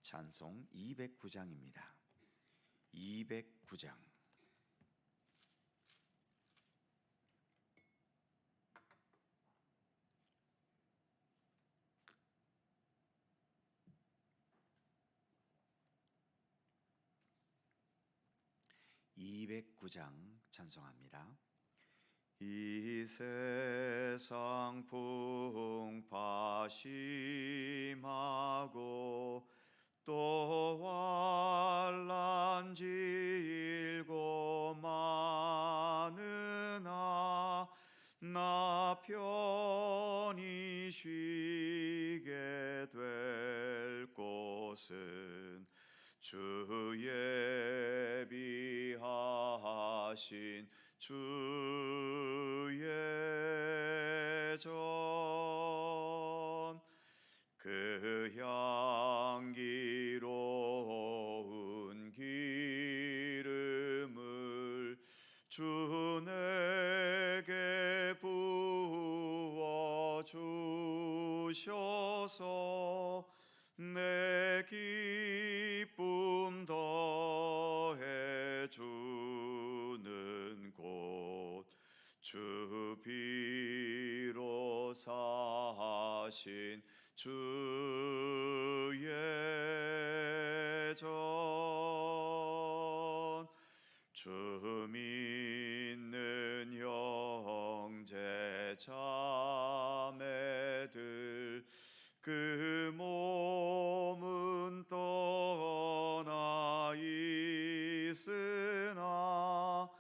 찬송 209장입니다. 209장. (209장) 찬송합니다. 이 세상 풍파 심하고 또 환난 질고 많으나 나 편히 쉬게 될 곳은 주 예비하신 주의 전, 그 향기로운 기름을 주 내게 부어 주셔서 내 기쁨 더해 주는 곳, 주 피로 사신 주의 전, 주 믿는 형제 자매들 그 몸은 떠나 있으나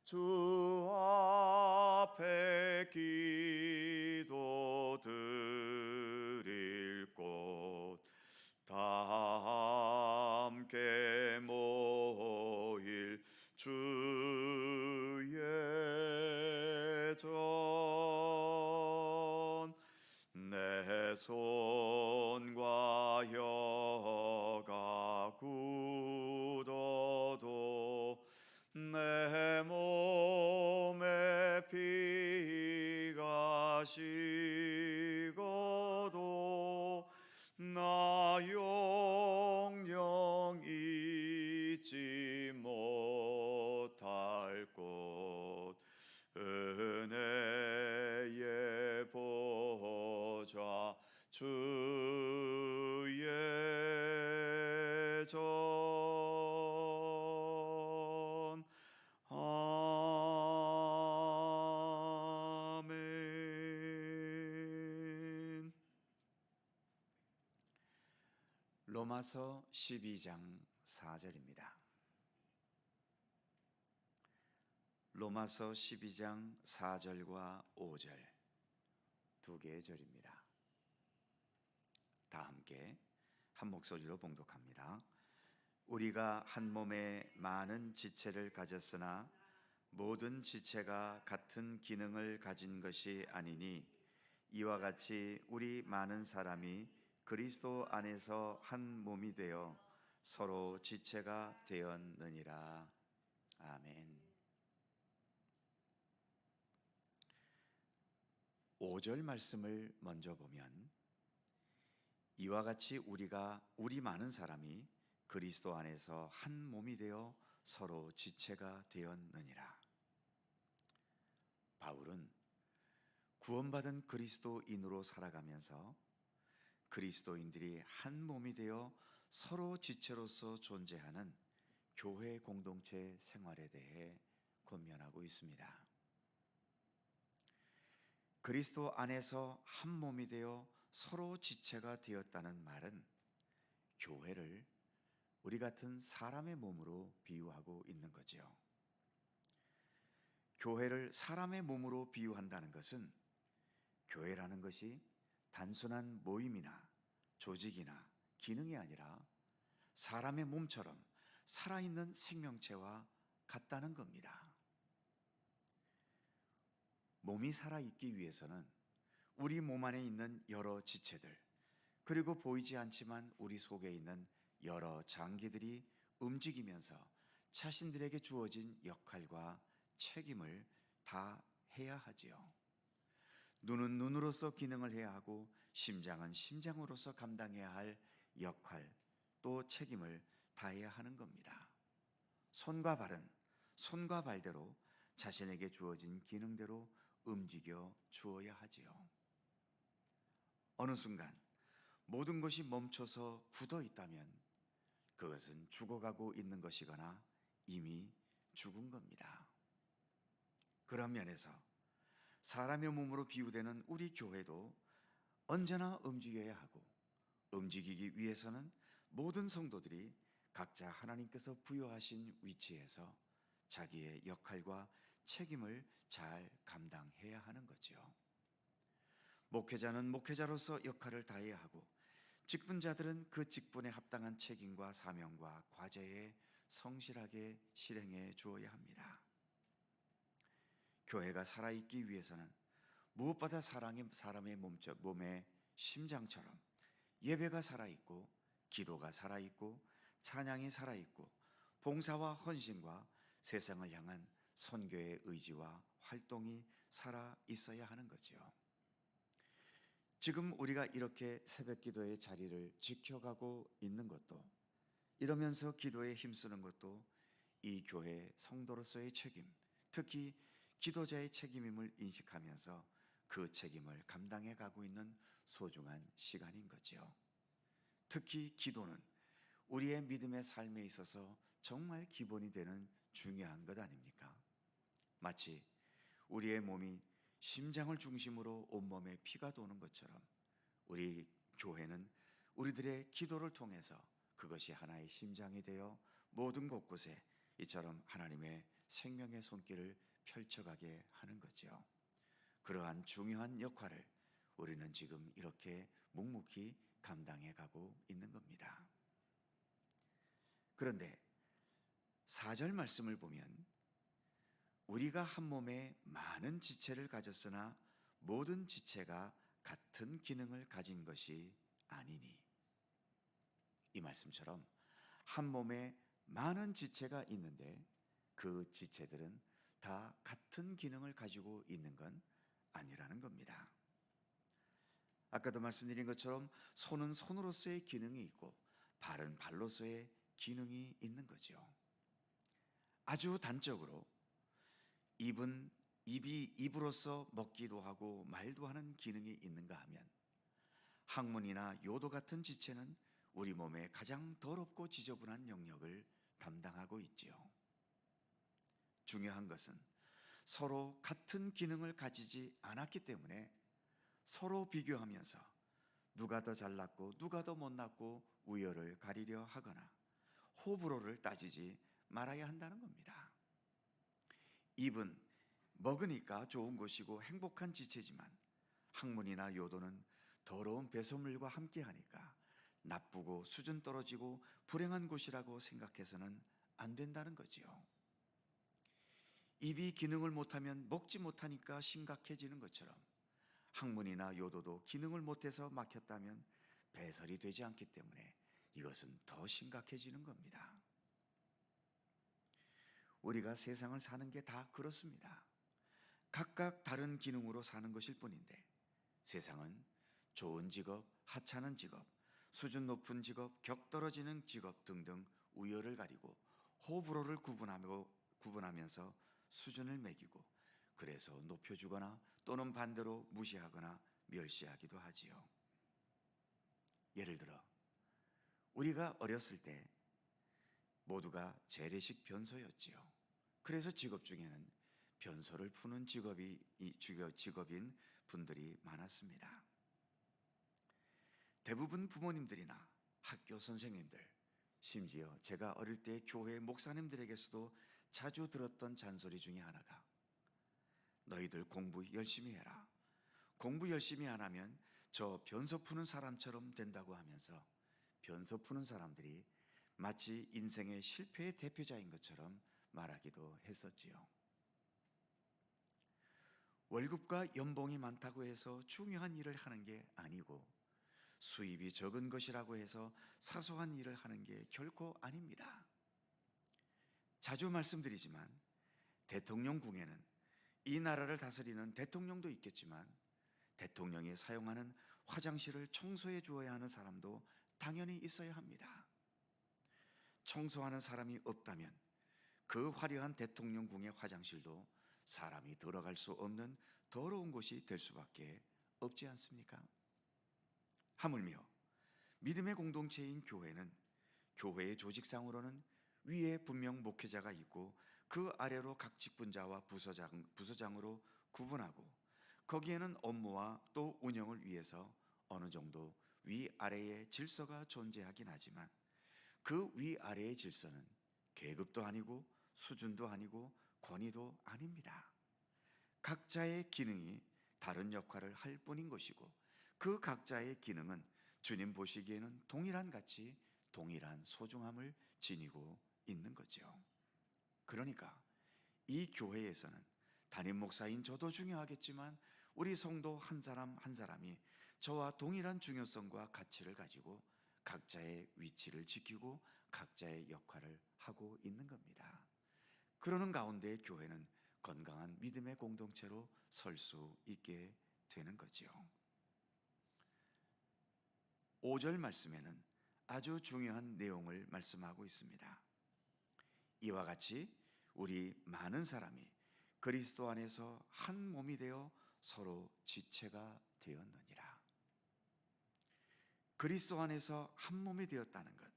주 앞에 기도 드릴 곳, 다 함께 모일 주의 전, 내 손과 혀가 굳어도 내 몸에 피가 식어도 나 영영 잊지 못할 곳, 은혜의 보좌 주의 전. 아멘. 로마서 12장 4절입니다. 로마서 12장 4절과 5절 두 개의 절입니다. 다 함께 한 목소리로 봉독합니다. 우리가 한 몸에 많은 지체를 가졌으나 모든 지체가 같은 기능을 가진 것이 아니니 이와 같이 우리 많은 사람이 그리스도 안에서 한 몸이 되어 서로 지체가 되었느니라. 아멘. 5절 말씀을 먼저 보면, 이와 같이 우리 많은 사람이 그리스도 안에서 한 몸이 되어 서로 지체가 되었느니라. 바울은 구원받은 그리스도인으로 살아가면서 그리스도인들이 한 몸이 되어 서로 지체로서 존재하는 교회 공동체 생활에 대해 권면하고 있습니다. 그리스도 안에서 한 몸이 되어 서로 지체가 되었다는 말은 교회를 우리 같은 사람의 몸으로 비유하고 있는 거죠. 교회를 사람의 몸으로 비유한다는 것은 교회라는 것이 단순한 모임이나 조직이나 기능이 아니라 사람의 몸처럼 살아있는 생명체와 같다는 겁니다. 몸이 살아있기 위해서는 우리 몸 안에 있는 여러 지체들, 그리고 보이지 않지만 우리 속에 있는 여러 장기들이 움직이면서 자신들에게 주어진 역할과 책임을 다 해야 하지요. 눈은 눈으로서 기능을 해야 하고 심장은 심장으로서 감당해야 할 역할, 또 책임을 다해야 하는 겁니다. 손과 발은 손과 발대로 자신에게 주어진 기능대로 움직여 주어야 하지요. 어느 순간 모든 것이 멈춰서 굳어 있다면 그것은 죽어가고 있는 것이거나 이미 죽은 겁니다. 그런 면에서 사람의 몸으로 비유되는 우리 교회도 언제나 움직여야 하고, 움직이기 위해서는 모든 성도들이 각자 하나님께서 부여하신 위치에서 자기의 역할과 책임을 잘 감당해야 하는 거지요. 목회자는 목회자로서 역할을 다해야 하고, 직분자들은 그 직분에 합당한 책임과 사명과 과제에 성실하게 실행해 주어야 합니다. 교회가 살아있기 위해서는 무엇보다 사람의 몸의 심장처럼 예배가 살아있고, 기도가 살아있고, 찬양이 살아있고, 봉사와 헌신과 세상을 향한 선교의 의지와 활동이 살아있어야 하는 거지요. 지금 우리가 이렇게 새벽 기도의 자리를 지켜가고 있는 것도, 이러면서 기도에 힘쓰는 것도 이 교회 성도로서의 책임, 특히 기도자의 책임임을 인식하면서 그 책임을 감당해 가고 있는 소중한 시간인 거지요. 특히 기도는 우리의 믿음의 삶에 있어서 정말 기본이 되는 중요한 것 아닙니까? 마치 우리의 몸이 심장을 중심으로 온몸에 피가 도는 것처럼 우리 교회는 우리들의 기도를 통해서 그것이 하나의 심장이 되어 모든 곳곳에 이처럼 하나님의 생명의 손길을 펼쳐가게 하는 거죠. 그러한 중요한 역할을 우리는 지금 이렇게 묵묵히 감당해 가고 있는 겁니다. 그런데 4절 말씀을 보면 우리가 한 몸에 많은 지체를 가졌으나 모든 지체가 같은 기능을 가진 것이 아니니, 이 말씀처럼 한 몸에 많은 지체가 있는데 그 지체들은 다 같은 기능을 가지고 있는 건 아니라는 겁니다. 아까도 말씀드린 것처럼 손은 손으로서의 기능이 있고 발은 발로서의 기능이 있는 거죠. 아주 단적으로 입이 입으로서 먹기도 하고 말도 하는 기능이 있는가 하면 항문이나 요도 같은 지체는 우리 몸의 가장 더럽고 지저분한 영역을 담당하고 있지요. 중요한 것은 서로 같은 기능을 가지지 않았기 때문에 서로 비교하면서 누가 더 잘났고 누가 더 못났고 우열을 가리려 하거나 호불호를 따지지 말아야 한다는 겁니다. 입은 먹으니까 좋은 것이고 행복한 지체지만 항문이나 요도는 더러운 배설물과 함께하니까 나쁘고 수준 떨어지고 불행한 곳이라고 생각해서는 안 된다는 거지요. 입이 기능을 못하면 먹지 못하니까 심각해지는 것처럼 항문이나 요도도 기능을 못해서 막혔다면 배설이 되지 않기 때문에 이것은 더 심각해지는 겁니다. 우리가 세상을 사는 게 다 그렇습니다. 각각 다른 기능으로 사는 것일 뿐인데 세상은 좋은 직업, 하찮은 직업, 수준 높은 직업, 격 떨어지는 직업 등등 우열을 가리고 호불호를 구분하면서 수준을 매기고 그래서 높여주거나 또는 반대로 무시하거나 멸시하기도 하지요. 예를 들어 우리가 어렸을 때 모두가 재래식 변소였지요. 그래서 직업 중에는 변소를 푸는 직업인 분들이 많았습니다. 대부분 부모님들이나 학교 선생님들, 심지어 제가 어릴 때 교회 목사님들에게서도 자주 들었던 잔소리 중에 하나가 너희들 공부 열심히 해라. 공부 열심히 안 하면 저 변소 푸는 사람처럼 된다고 하면서 변소 푸는 사람들이 마치 인생의 실패의 대표자인 것처럼 말하기도 했었지요. 월급과 연봉이 많다고 해서 중요한 일을 하는 게 아니고 수입이 적은 것이라고 해서 사소한 일을 하는 게 결코 아닙니다. 자주 말씀드리지만 대통령궁에는 이 나라를 다스리는 대통령도 있겠지만 대통령이 사용하는 화장실을 청소해 주어야 하는 사람도 당연히 있어야 합니다. 청소하는 사람이 없다면 그 화려한 대통령궁의 화장실도 사람이 들어갈 수 없는 더러운 곳이 될 수밖에 없지 않습니까? 하물며 믿음의 공동체인 교회는 교회의 조직상으로는 위에 분명 목회자가 있고 그 아래로 각 직분자와 부서장으로 구분하고 거기에는 업무와 또 운영을 위해서 어느 정도 위아래의 질서가 존재하긴 하지만 그 위아래의 질서는 계급도 아니고 수준도 아니고 권위도 아닙니다. 각자의 기능이 다른 역할을 할 뿐인 것이고 그 각자의 기능은 주님 보시기에는 동일한 가치, 동일한 소중함을 지니고 있는 거죠. 그러니까 이 교회에서는 담임 목사인 저도 중요하겠지만 우리 성도 한 사람 한 사람이 저와 동일한 중요성과 가치를 가지고 각자의 위치를 지키고 각자의 역할을 하고 있는 겁니다. 그러는 가운데 교회는 건강한 믿음의 공동체로 설 수 있게 되는 거죠. 5절 말씀에는 아주 중요한 내용을 말씀하고 있습니다. 이와 같이 우리 많은 사람이 그리스도 안에서 한 몸이 되어 서로 지체가 되었느니라. 그리스도 안에서 한 몸이 되었다는 것,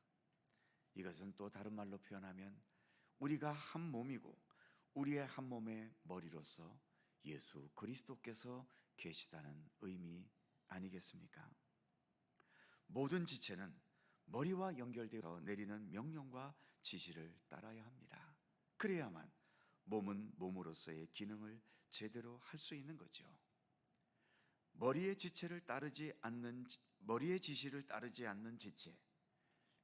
이것은 또 다른 말로 표현하면 우리가 한 몸이고 우리의 한 몸의 머리로서 예수 그리스도께서 계시다는 의미 아니겠습니까? 모든 지체는 머리와 연결되어 내리는 명령과 지시를 따라야 합니다. 그래야만 몸은 몸으로서의 기능을 제대로 할 수 있는 거죠. 머리의 지시를 따르지 않는 지체,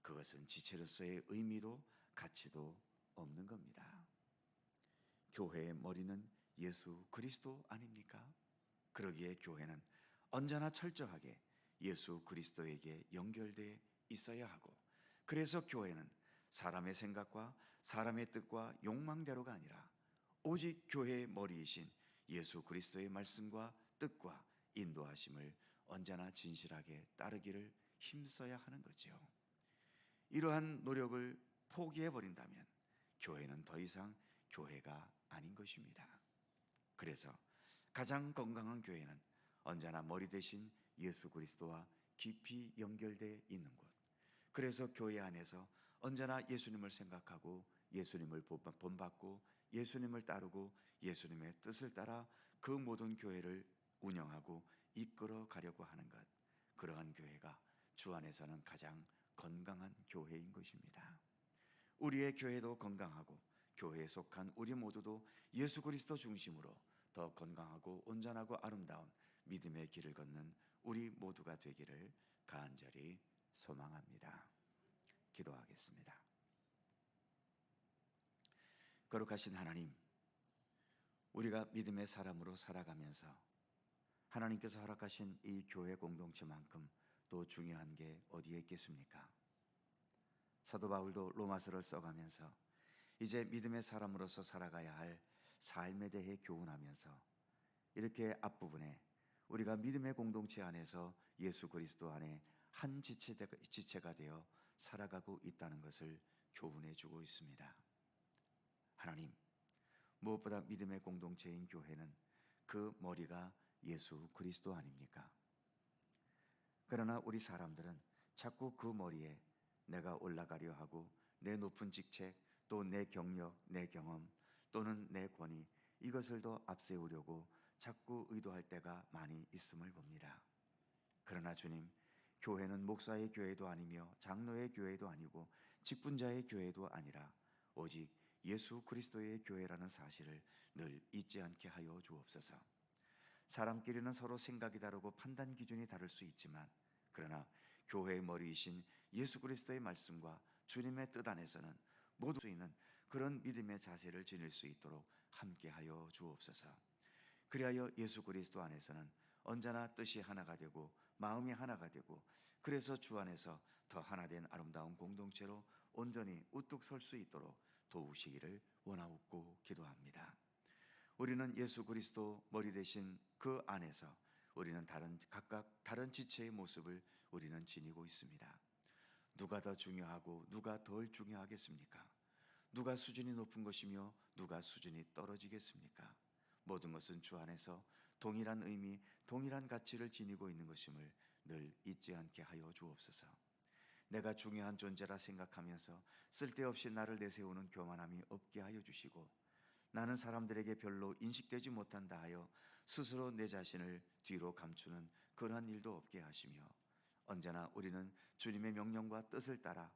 그것은 지체로서의 의미도 가치도 없는 겁니다. 교회의 머리는 예수 그리스도 아닙니까? 그러기에 교회는 언제나 철저하게 예수 그리스도에게 연결되어 있어야 하고, 그래서 교회는 사람의 생각과 사람의 뜻과 욕망대로가 아니라 오직 교회의 머리이신 예수 그리스도의 말씀과 뜻과 인도하심을 언제나 진실하게 따르기를 힘써야 하는 거죠. 이러한 노력을 포기해버린다면 교회는 더 이상 교회가 아닌 것입니다. 그래서 가장 건강한 교회는 언제나 머리 대신 예수 그리스도와 깊이 연결되어 있는 곳, 그래서 교회 안에서 언제나 예수님을 생각하고 예수님을 본받고 예수님을 따르고 예수님의 뜻을 따라 그 모든 교회를 운영하고 이끌어 가려고 하는 것, 그러한 교회가 주 안에서는 가장 건강한 교회인 것입니다. 우리의 교회도 건강하고 교회에 속한 우리 모두도 예수 그리스도 중심으로 더 건강하고 온전하고 아름다운 믿음의 길을 걷는 우리 모두가 되기를 간절히 소망합니다. 기도하겠습니다. 거룩하신 하나님, 우리가 믿음의 사람으로 살아가면서 하나님께서 허락하신 이 교회 공동체만큼 또 중요한 게 어디에 있겠습니까? 사도 바울도 로마서를 써가면서 이제 믿음의 사람으로서 살아가야 할 삶에 대해 교훈하면서 이렇게 앞부분에 우리가 믿음의 공동체 안에서 예수 그리스도 안에 한 지체가 되어 살아가고 있다는 것을 교훈해 주고 있습니다. 하나님, 무엇보다 믿음의 공동체인 교회는 그 머리가 예수 그리스도 아닙니까? 그러나 우리 사람들은 자꾸 그 머리에 내가 올라가려 하고 내 높은 직책, 또 내 경력, 내 경험, 또는 내 권위, 이것을 더 앞세우려고 자꾸 의도할 때가 많이 있음을 봅니다. 그러나 주님, 교회는 목사의 교회도 아니며 장로의 교회도 아니고 직분자의 교회도 아니라 오직 예수 그리스도의 교회라는 사실을 늘 잊지 않게 하여 주옵소서. 사람끼리는 서로 생각이 다르고 판단 기준이 다를 수 있지만, 그러나 교회의 머리이신 예수 그리스도의 말씀과 주님의 뜻 안에서는 모두 수 있는 그런 믿음의 자세를 지닐 수 있도록 함께하여 주옵소서. 그리하여 예수 그리스도 안에서는 언제나 뜻이 하나가 되고 마음이 하나가 되고, 그래서 주 안에서 더 하나된 아름다운 공동체로 온전히 우뚝 설 수 있도록 도우시기를 원하옵고 기도합니다. 우리는 예수 그리스도 머리 대신 그 안에서 우리는 각각 다른 지체의 모습을 우리는 지니고 있습니다. 누가 더 중요하고 누가 덜 중요하겠습니까? 누가 수준이 높은 것이며 누가 수준이 떨어지겠습니까? 모든 것은 주 안에서 동일한 의미, 동일한 가치를 지니고 있는 것임을 늘 잊지 않게 하여 주옵소서. 내가 중요한 존재라 생각하면서 쓸데없이 나를 내세우는 교만함이 없게 하여 주시고, 나는 사람들에게 별로 인식되지 못한다 하여 스스로 내 자신을 뒤로 감추는 그러한 일도 없게 하시며, 언제나 우리는 주님의 명령과 뜻을 따라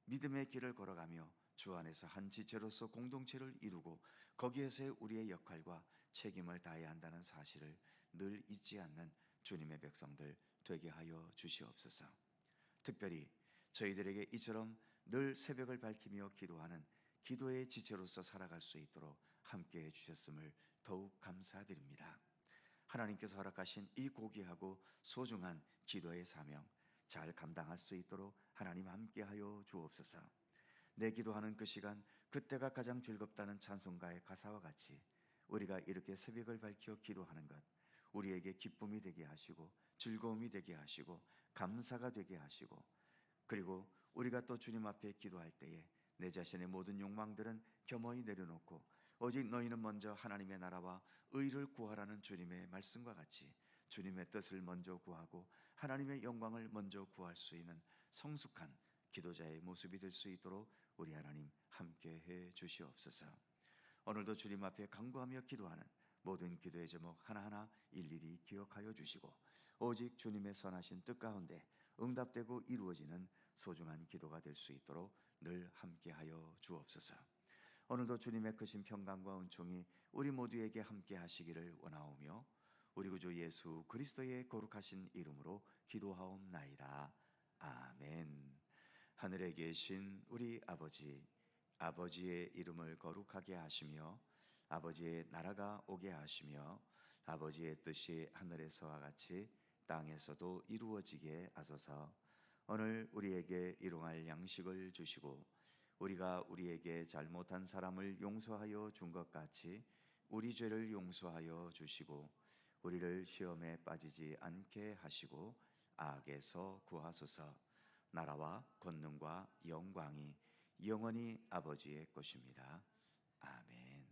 믿음의 길을 걸어가며 주 안에서 한 지체로서 공동체를 이루고 거기에서의 우리의 역할과 책임을 다해야 한다는 사실을 늘 잊지 않는 주님의 백성들 되게 하여 주시옵소서. 특별히 저희들에게 이처럼 늘 새벽을 밝히며 기도하는 기도의 지체로서 살아갈 수 있도록 함께해 주셨음을 더욱 감사드립니다. 하나님께서 허락하신 이 고귀하고 소중한 기도의 사명 잘 감당할 수 있도록 하나님 함께하여 주옵소서. 내 기도하는 그 시간, 그때가 가장 즐겁다는 찬송가의 가사와 같이 우리가 이렇게 새벽을 밝혀 기도하는 것, 우리에게 기쁨이 되게 하시고 즐거움이 되게 하시고 감사가 되게 하시고, 그리고 우리가 또 주님 앞에 기도할 때에 내 자신의 모든 욕망들은 겸허히 내려놓고 오직 너희는 먼저 하나님의 나라와 의를 구하라는 주님의 말씀과 같이 주님의 뜻을 먼저 구하고 하나님의 영광을 먼저 구할 수 있는 성숙한 기도자의 모습이 될 수 있도록 우리 하나님 함께해 주시옵소서. 오늘도 주님 앞에 간구하며 기도하는 모든 기도의 제목 하나하나 일일이 기억하여 주시고, 오직 주님의 선하신 뜻 가운데 응답되고 이루어지는 소중한 기도가 될 수 있도록 늘 함께하여 주옵소서. 오늘도 주님의 크신 평강과 은총이 우리 모두에게 함께 하시기를 원하오며, 우리 구주 예수 그리스도의 거룩하신 이름으로 기도하옵나이다. 아멘. 하늘에 계신 우리 아버지, 아버지의 이름을 거룩하게 하시며 아버지의 나라가 오게 하시며 아버지의 뜻이 하늘에서와 같이 땅에서도 이루어지게 하소서. 오늘 우리에게 일용할 양식을 주시고 우리가 우리에게 잘못한 사람을 용서하여 준 것 같이 우리 죄를 용서하여 주시고 우리를 시험에 빠지지 않게 하시고 악에서 구하소서. 나라와 권능과 영광이 영원히 아버지의 것입니다. 아멘.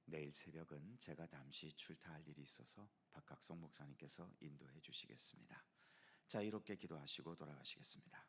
내일 새벽은 제가 잠시 출타할 일이 있어서 박학성 목사님께서 인도해 주시겠습니다. 자유롭게 기도하시고 돌아가시겠습니다.